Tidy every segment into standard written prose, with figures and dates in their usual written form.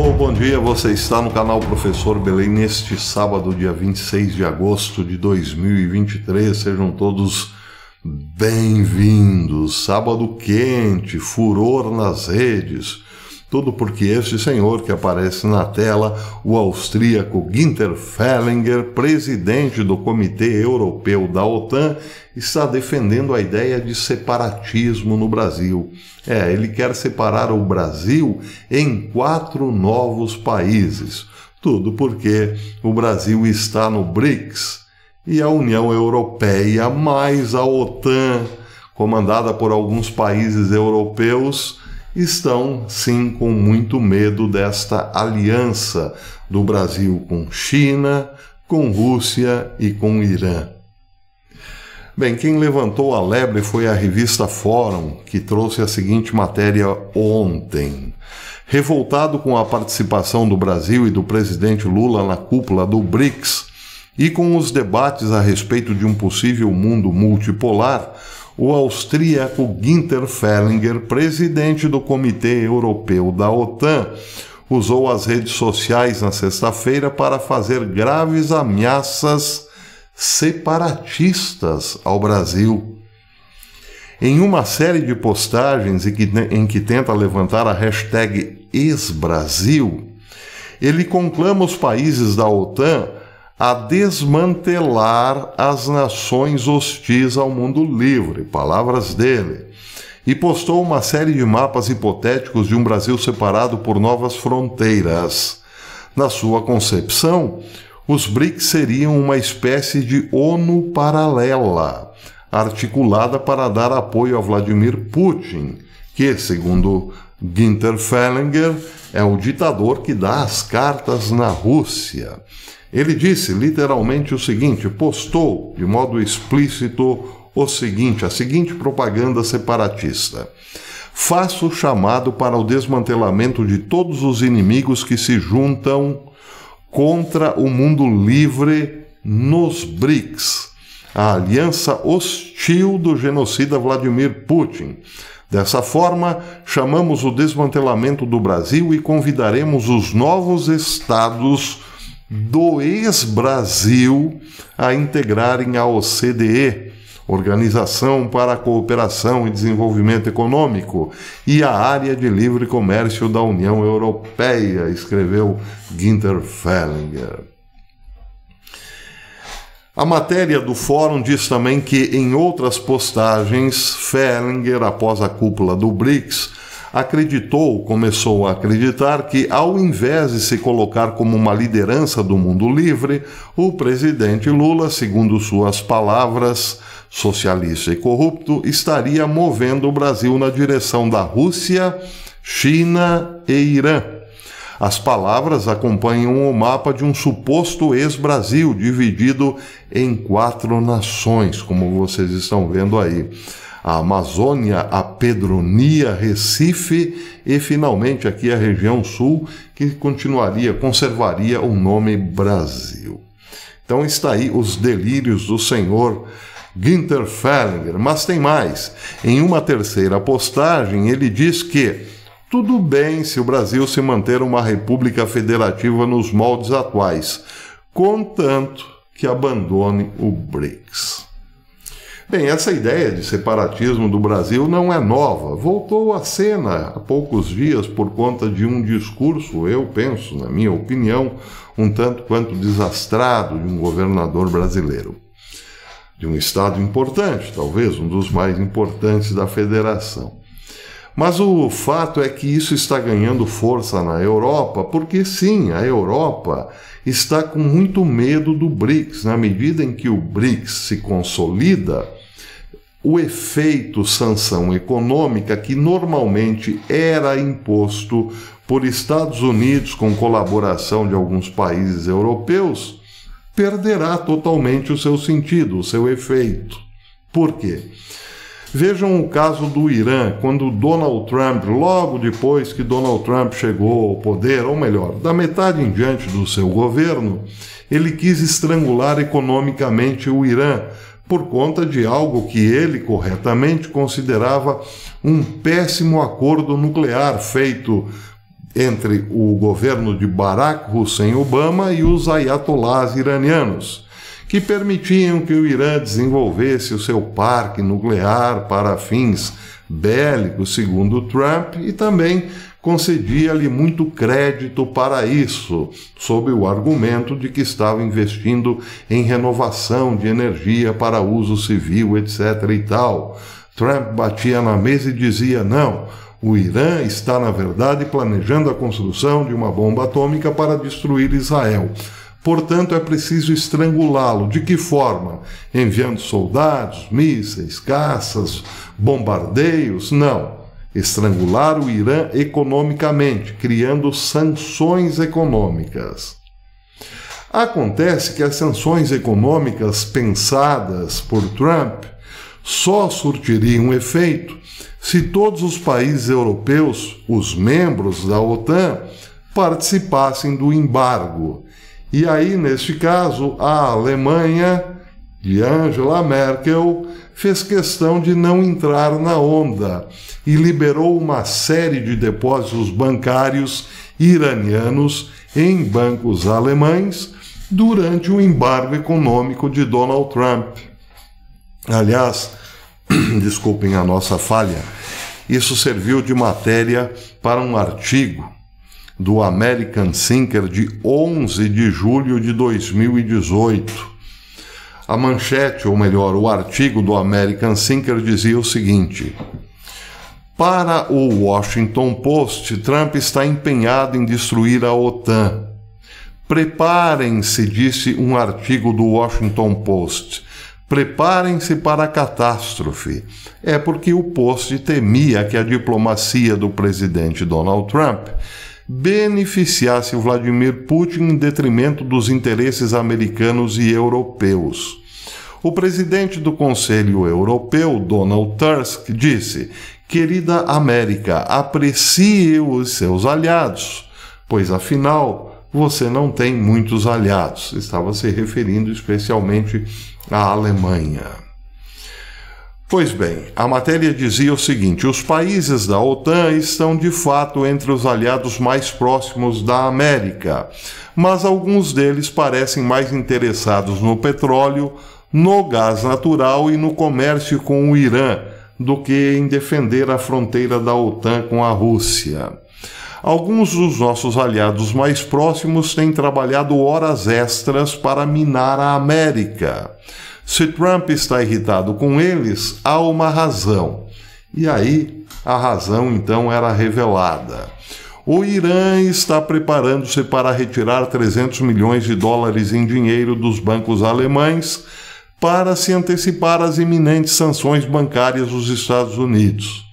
Alô, bom dia, você está no canal Professor Belém neste sábado, dia 26 de agosto de 2023, sejam todos bem-vindos. Sábado quente, furor nas redes, tudo porque este senhor que aparece na tela, o austríaco Günther Fehlinger, presidente do Comitê Europeu da OTAN, está defendendo a ideia de separatismo no Brasil. Ele quer separar o Brasil em 4 novos países. Tudo porque o Brasil está no BRICS e a União Europeia mais a OTAN, comandada por alguns países europeus, estão sim com muito medo desta aliança do Brasil com China, com Rússia e com Irã. Bem, quem levantou a lebre foi a revista Fórum, que trouxe a seguinte matéria ontem. Revoltado com a participação do Brasil e do presidente Lula na cúpula do BRICS e com os debates a respeito de um possível mundo multipolar, o austríaco Günther Fehlinger, presidente do Comitê Europeu da OTAN, usou as redes sociais na sexta-feira para fazer graves ameaças separatistas ao Brasil. Em uma série de postagens em que tenta levantar a hashtag #EsBrasil, ele conclama os países da OTAN a desmantelar as nações hostis ao mundo livre, palavras dele, e postou uma série de mapas hipotéticos de um Brasil separado por novas fronteiras. Na sua concepção, os BRICS seriam uma espécie de ONU paralela, articulada para dar apoio a Vladimir Putin, que, segundo Günther Fehlinger, é o ditador que dá as cartas na Rússia. Ele disse literalmente o seguinte, postou de modo explícito a seguinte propaganda separatista. Faço o chamado para o desmantelamento de todos os inimigos que se juntam contra o mundo livre nos BRICS, a aliança hostil do genocida Vladimir Putin. Dessa forma, chamamos o desmantelamento do Brasil e convidaremos os novos estados do ex-Brasil a integrarem a OCDE, Organização para a Cooperação e Desenvolvimento Econômico, e a Área de Livre Comércio da União Europeia, escreveu Günther Fehlinger. A matéria do fórum diz também que, em outras postagens, Fehlinger, após a cúpula do BRICS, começou a acreditar que, ao invés de se colocar como uma liderança do mundo livre, o presidente Lula, segundo suas palavras, socialista e corrupto, estaria movendo o Brasil na direção da Rússia, China e Irã. As palavras acompanham o mapa de um suposto ex-Brasil dividido em 4 nações, como vocês estão vendo aí. A Amazônia, a Pedronia, Recife e, finalmente, aqui a região sul, que conservaria o nome Brasil. Então está aí os delírios do senhor Günther Fehlinger. Mas tem mais. Em uma terceira postagem, ele diz que tudo bem se o Brasil se manter uma república federativa nos moldes atuais, contanto que abandone o BRICS. Bem, essa ideia de separatismo do Brasil não é nova. Voltou à cena há poucos dias por conta de um discurso, eu penso, na minha opinião, um tanto quanto desastrado de um governador brasileiro. De um estado importante, talvez um dos mais importantes da federação. Mas o fato é que isso está ganhando força na Europa, porque sim, a Europa está com muito medo do BRICS. Na medida em que o BRICS se consolida, o efeito sanção econômica, que normalmente era imposto por Estados Unidos com colaboração de alguns países europeus, perderá totalmente o seu sentido, o seu efeito. Por quê? Vejam o caso do Irã, quando Donald Trump, logo depois que Donald Trump chegou ao poder, ou melhor, da metade em diante do seu governo, ele quis estrangular economicamente o Irã, por conta de algo que ele corretamente considerava um péssimo acordo nuclear feito entre o governo de Barack Hussein Obama e os ayatollahs iranianos, que permitiam que o Irã desenvolvesse o seu parque nuclear para fins bélicos, segundo Trump, e também concedia-lhe muito crédito para isso, sob o argumento de que estava investindo em renovação de energia para uso civil, etc. e tal. Trump batia na mesa e dizia: não, o Irã está, na verdade, planejando a construção de uma bomba atômica para destruir Israel. Portanto, é preciso estrangulá-lo. De que forma? Enviando soldados, mísseis, caças, bombardeios? Não. Estrangular o Irã economicamente, criando sanções econômicas. Acontece que as sanções econômicas pensadas por Trump só surtiriam efeito se todos os países europeus, os membros da OTAN, participassem do embargo. E aí, neste caso, a Alemanha, de Angela Merkel, fez questão de não entrar na onda e liberou uma série de depósitos bancários iranianos em bancos alemães durante o embargo econômico de Donald Trump. Aliás, desculpem a nossa falha, isso serviu de matéria para um artigo do American Thinker de 11 de julho de 2018. A manchete, ou melhor, o artigo do American Thinker dizia o seguinte: para o Washington Post, Trump está empenhado em destruir a OTAN. Preparem-se, disse um artigo do Washington Post. Preparem-se para a catástrofe. É porque o Post temia que a diplomacia do presidente Donald Trump beneficiasse o Vladimir Putin em detrimento dos interesses americanos e europeus. O presidente do Conselho Europeu, Donald Tusk, disse: querida América, aprecie os seus aliados, pois afinal você não tem muitos aliados. Estava se referindo especialmente à Alemanha. Pois bem, a matéria dizia o seguinte: os países da OTAN estão de fato entre os aliados mais próximos da América, mas alguns deles parecem mais interessados no petróleo, no gás natural e no comércio com o Irã do que em defender a fronteira da OTAN com a Rússia. Alguns dos nossos aliados mais próximos têm trabalhado horas extras para minar a América. Se Trump está irritado com eles, há uma razão. E aí, a razão então era revelada. O Irã está preparando-se para retirar 300 milhões de dólares em dinheiro dos bancos alemães para se antecipar às iminentes sanções bancárias dos Estados Unidos.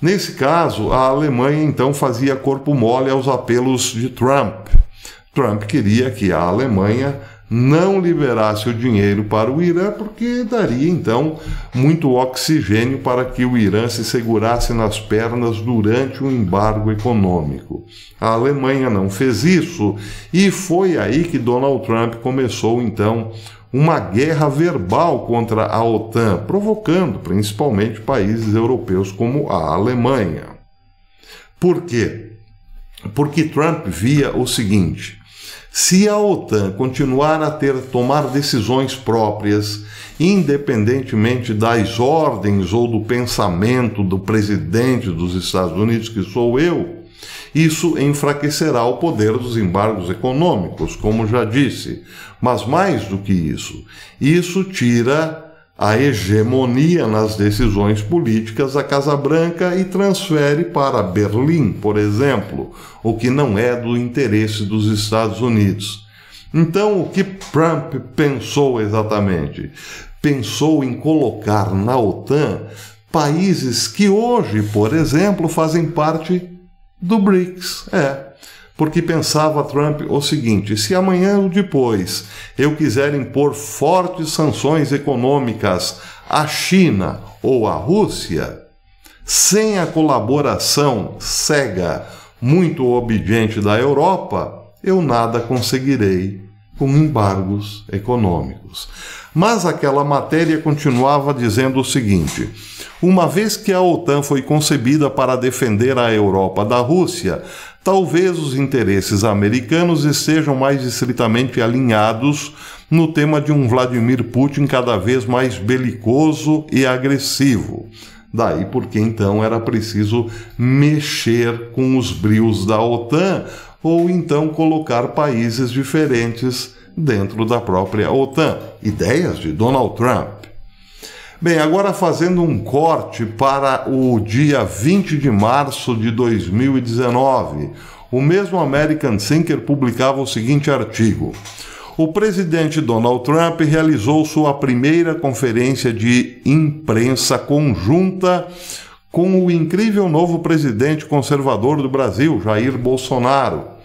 Nesse caso, a Alemanha então fazia corpo mole aos apelos de Trump. Trump queria que a Alemanha não liberasse o dinheiro para o Irã, porque daria então muito oxigênio para que o Irã se segurasse nas pernas durante o embargo econômico. A Alemanha não fez isso e foi aí que Donald Trump começou então uma guerra verbal contra a OTAN, provocando principalmente países europeus como a Alemanha. Por quê? Porque Trump via o seguinte: se a OTAN continuar a tomar decisões próprias, independentemente das ordens ou do pensamento do presidente dos Estados Unidos, que sou eu, isso enfraquecerá o poder dos embargos econômicos, como já disse. Mas mais do que isso tira a hegemonia nas decisões políticas da Casa Branca e transfere para Berlim, por exemplo, o que não é do interesse dos Estados Unidos. Então, o que Trump pensou exatamente? Pensou em colocar na OTAN países que hoje, por exemplo, fazem parte do BRICS. Porque pensava Trump o seguinte: se amanhã ou depois eu quiser impor fortes sanções econômicas à China ou à Rússia, sem a colaboração cega, muito obediente da Europa, eu nada conseguirei com embargos econômicos. Mas aquela matéria continuava dizendo o seguinte: uma vez que a OTAN foi concebida para defender a Europa da Rússia, talvez os interesses americanos estejam mais estritamente alinhados no tema de um Vladimir Putin cada vez mais belicoso e agressivo. Daí porque então era preciso mexer com os brios da OTAN ou então colocar países diferentes dentro da própria OTAN. Ideias de Donald Trump. Bem, agora fazendo um corte para o dia 20 de março de 2019, o mesmo American Thinker publicava o seguinte artigo: o presidente Donald Trump realizou sua primeira conferência de imprensa conjunta com o incrível novo presidente conservador do Brasil, Jair Bolsonaro,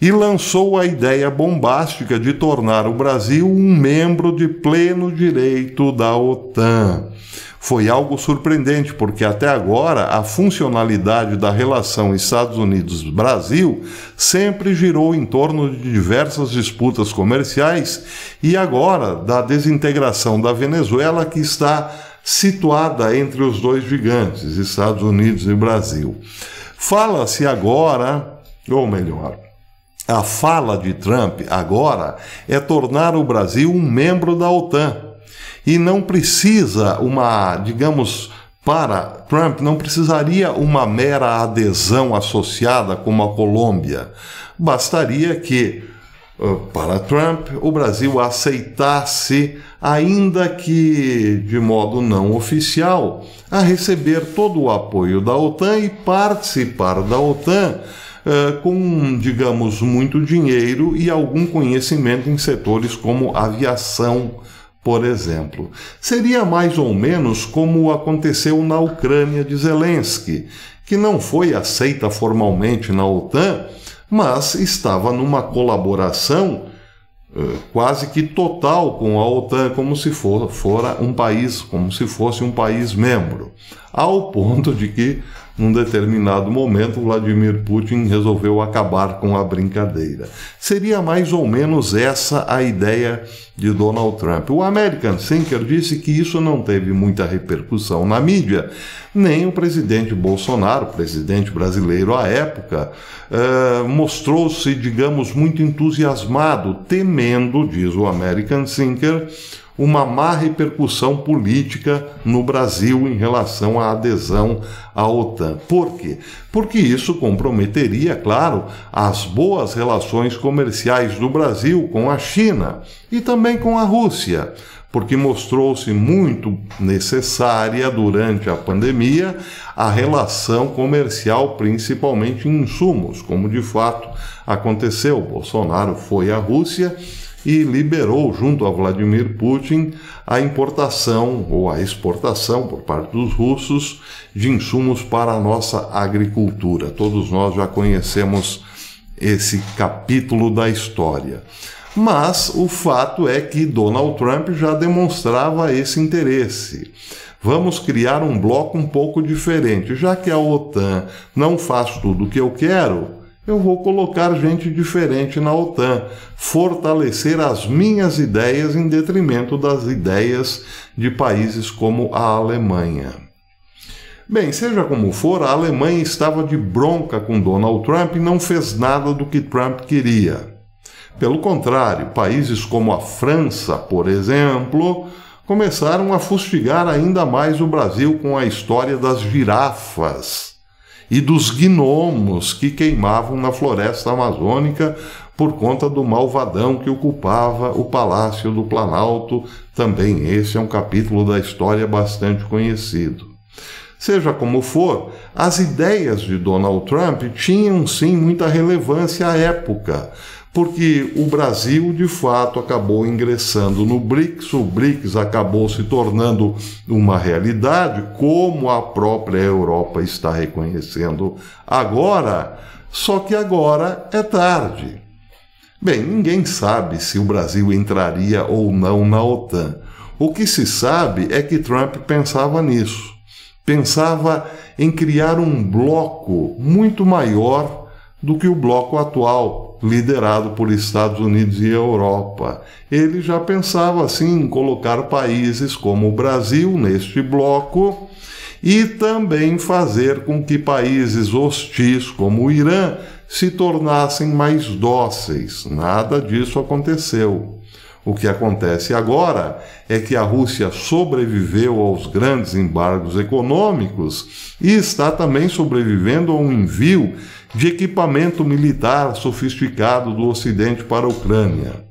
e lançou a ideia bombástica de tornar o Brasil um membro de pleno direito da OTAN. Foi algo surpreendente, porque até agora a funcionalidade da relação Estados Unidos-Brasil sempre girou em torno de diversas disputas comerciais e agora da desintegração da Venezuela, que está situada entre os dois gigantes, Estados Unidos e Brasil. Fala-se agora, ou melhor, a fala de Trump agora é tornar o Brasil um membro da OTAN. E não precisa para Trump, não precisaria uma mera adesão associada como a Colômbia. Bastaria que, para Trump, o Brasil aceitasse, ainda que de modo não oficial, a receber todo o apoio da OTAN e participar da OTAN com, muito dinheiro e algum conhecimento em setores como aviação, por exemplo. Seria mais ou menos como aconteceu na Ucrânia de Zelensky, que não foi aceita formalmente na OTAN, mas estava numa colaboração quase que total com a OTAN, como se fosse um país membro, ao ponto de que, num determinado momento, Vladimir Putin resolveu acabar com a brincadeira. Seria mais ou menos essa a ideia de Donald Trump. O American Thinker disse que isso não teve muita repercussão na mídia, nem o presidente Bolsonaro, presidente brasileiro à época, mostrou-se, muito entusiasmado, temendo, diz o American Thinker, uma má repercussão política no Brasil em relação à adesão à OTAN. Por quê? Porque isso comprometeria, claro, as boas relações comerciais do Brasil com a China e também com a Rússia, porque mostrou-se muito necessária durante a pandemia a relação comercial, principalmente em insumos, como de fato aconteceu. Bolsonaro foi à Rússia e liberou, junto a Vladimir Putin, a importação ou a exportação por parte dos russos de insumos para a nossa agricultura. Todos nós já conhecemos esse capítulo da história. Mas o fato é que Donald Trump já demonstrava esse interesse. Vamos criar um bloco um pouco diferente. Já que a OTAN não faz tudo o que eu quero, eu vou colocar gente diferente na OTAN, fortalecer as minhas ideias em detrimento das ideias de países como a Alemanha. Bem, seja como for, a Alemanha estava de bronca com Donald Trump e não fez nada do que Trump queria. Pelo contrário, países como a França, por exemplo, começaram a fustigar ainda mais o Brasil com a história das girafas e dos gnomos que queimavam na floresta amazônica por conta do malvadão que ocupava o Palácio do Planalto. Também esse é um capítulo da história bastante conhecido. Seja como for, as ideias de Donald Trump tinham sim muita relevância à época, porque o Brasil, de fato, acabou ingressando no BRICS, o BRICS acabou se tornando uma realidade, como a própria Europa está reconhecendo agora, só que agora é tarde. Bem, ninguém sabe se o Brasil entraria ou não na OTAN. O que se sabe é que Trump pensava nisso. Pensava em criar um bloco muito maior do que o bloco atual, liderado por Estados Unidos e Europa. Ele já pensava assim em colocar países como o Brasil neste bloco e também fazer com que países hostis como o Irã se tornassem mais dóceis. Nada disso aconteceu. O que acontece agora é que a Rússia sobreviveu aos grandes embargos econômicos e está também sobrevivendo ao envio de equipamento militar sofisticado do Ocidente para a Ucrânia.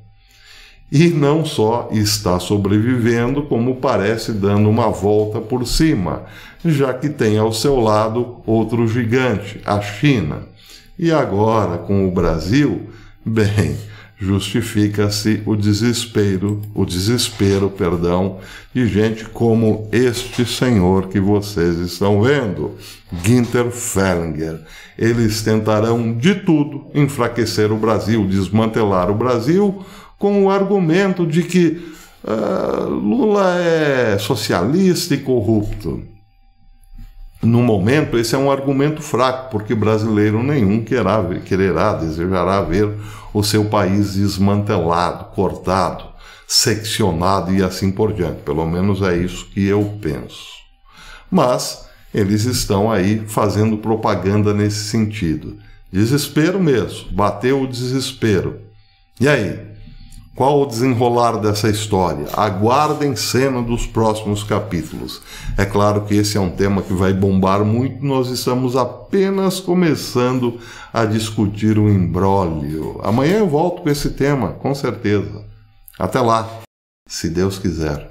E não só está sobrevivendo, como parece dando uma volta por cima, já que tem ao seu lado outro gigante, a China. E agora, com o Brasil, bem, justifica-se o desespero, de gente como este senhor que vocês estão vendo, Günther Fehlinger. Eles tentarão de tudo enfraquecer o Brasil, desmantelar o Brasil, com o argumento de que Lula é socialista e corrupto. No momento, esse é um argumento fraco, porque brasileiro nenhum desejará ver o seu país desmantelado, cortado, seccionado e assim por diante. Pelo menos é isso que eu penso. Mas eles estão aí fazendo propaganda nesse sentido. Desespero mesmo, bateu o desespero. E aí? Qual o desenrolar dessa história? Aguardem cena dos próximos capítulos. É claro que esse é um tema que vai bombar muito, nós estamos apenas começando a discutir o imbróglio. Amanhã eu volto com esse tema, com certeza. Até lá, se Deus quiser.